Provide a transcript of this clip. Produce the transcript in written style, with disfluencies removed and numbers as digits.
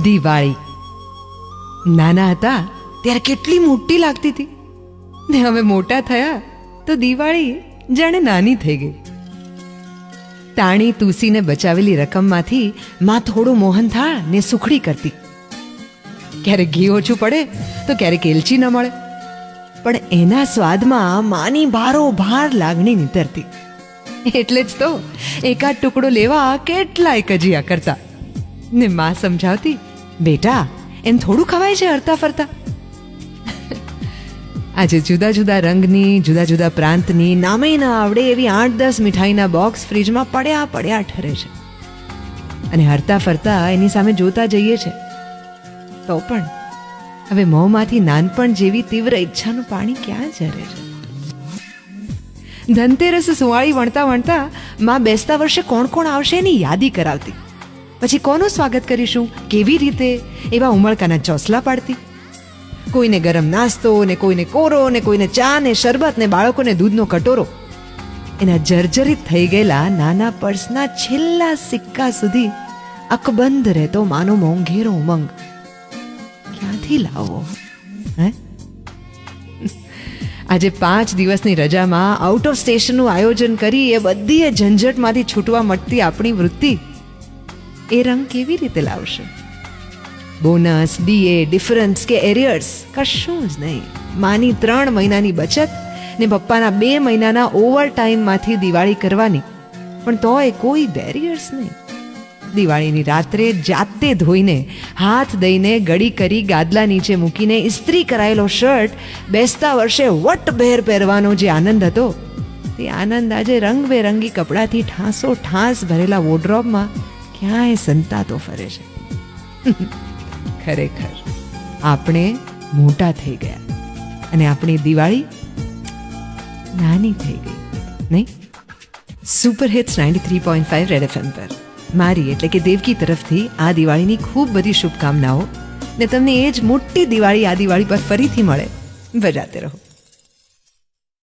દિવાળી. નાના હતા ત્યારે કેટલી મોટી લાગતી હતી ને હવે મોટા થયા તો દિવાળી જાણે નાની થઈ ગઈ. તાણી તુસીને બચાવેલી રકમમાંથી માં થોડું મોહનથાળ ને સુખડી કરતી. ક્યારેક ઘી ઓછું પડે તો ક્યારેક એલચી ન મળે, પણ એના સ્વાદમાં માની ભારોભાર લાગણી નીતરતી. એટલે જ તો એકાદ ટુકડો લેવા કેટલાય કજિયા કરતા ને માં સમજાવતી, બેટા એમ થોડું ખવાય છે હરતા ફરતા. આજે જુદા જુદા રંગની, જુદા જુદા પ્રાંતની, નામે ના આવડે એવી 8-10 મીઠાઈના બોક્સ ફ્રીજમાં પડ્યા પડ્યા ઠરે છે, અને હરતા ફરતા એની સામે જોતા જઈએ છે. તો પણ હવે મોંમાંથી નાનપણ જેવી તીવ્ર ઈચ્છાનું પાણી ક્યાં ઝરે છે? ધનતેરસ સુવાળી વણતા વણતા માં બેસતા વર્ષે કોણ કોણ આવશે એની યાદી કરાવતી. પછી કોનું સ્વાગત કરીશું, કેવી રીતે, એવા ઉમળકાના ચોસલા પાડતી. કોઈને ગરમ નાસ્તો ને કોઈને કોરો ને કોઈને ચા ને શરબત ને બાળકોને દૂધનો કટોરો. એના જર્જરિત થઈ ગયેલા નાના પર્સના છેલ્લા સિક્કા સુધી અકબંધ રહેતો માનો મોંઘેરો ઉમંગ ક્યાંથી લાવો? હે? આજે 5 દિવસની રજામાં આઉટ ઓફ સ્ટેશનનું આયોજન કરી એ બધી ઝંઝટમાંથી છૂટવા મળતી આપણી વૃત્તિ એ રંગ કેવી રીતે લાવશે? બોનસ, ડીએ, ડિફરન્સ કે એરિયર્સ કશું જ નહીં. માની 3 મહિનાની બચત ને પપ્પાના 2 મહિનાના ઓવર ટાઈમમાંથી દિવાળી કરવાની, પણ તોય કોઈ બેરિયર્સ નહીં. દિવાળીની રાત્રે જાતે ધોઈને, હાથ દઈને, ગળી કરી ગાદલા નીચે મૂકીને ઇસ્ત્રી કરાયેલો શર્ટ બેસતા વર્ષે વટભેર પહેરવાનો જે આનંદ હતો, તે આનંદ આજે રંગબેરંગી કપડાથી ઠાંસો ઠાંસ ભરેલા વોર્ડરોબમાં ક્યાંય સંતાતો ફરે છે. ખરેખર આપણે મોટા થઈ ગયા અને આપણી દિવાળી નાની થઈ ગઈ, નહીં? સુપર હિટ્સ 93.5 રેડ FM પર મારી એટલે કે દેવકી તરફથી આ દિવાળીની ખૂબ બધી શુભકામનાઓ, ને તમને એ જ મોટી દિવાળી આ દિવાળી પર ફરીથી મળે. બજાતે રહો.